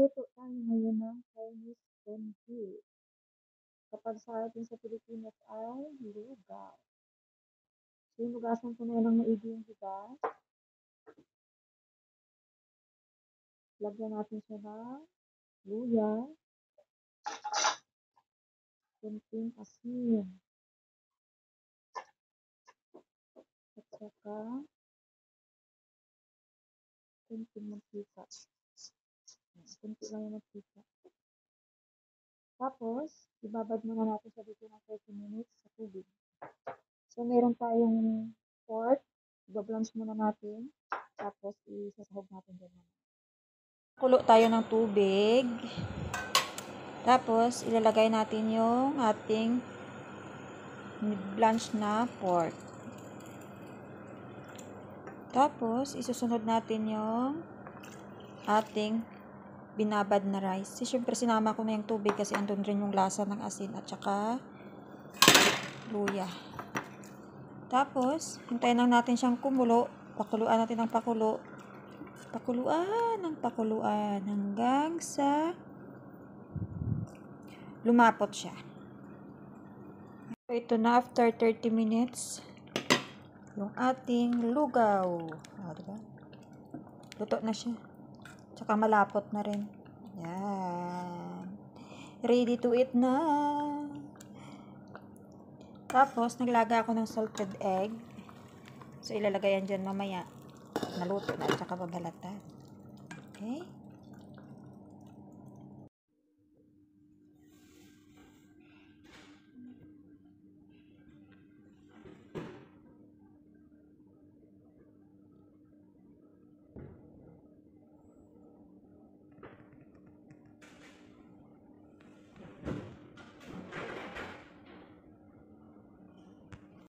Magluluto tayo ngayon ng Chinese pancit. Kapag sa atin sa Pilipinas ay lugaw. So, hinugasan ko na yan ng maigi yung bigas. Lagyan natin siya ng luya, kunting asin, at saka kunting mantika. Kunti lang yung mantika. Tapos, ibabad muna natin sa dito ng 30 minutes sa tubig. So, meron tayong pork. Ibablanch muna natin. Tapos, isasahog natin dyan. Kulo tayo ng tubig. Tapos, ilalagay natin yung ating blanch na pork. Tapos, isusunod natin yung ating binabad na rice. Siyempre, sinama ko na yung tubig kasi andun rin yung lasa ng asin at saka luya. Tapos, hintayin lang natin siyang kumulo. Pakuluan natin ng pakulo. Pakuluan ng pakuluan hanggang sa lumapot siya. Ito na after 30 minutes yung ating lugaw. Diba? Luto na siya. Tsaka malapot na rin. Yan. Ready to eat na. Tapos, naglaga ako ng salted egg. So, ilalagay yan dyan mamaya. Naluto na. Tsaka babalatan. Okay?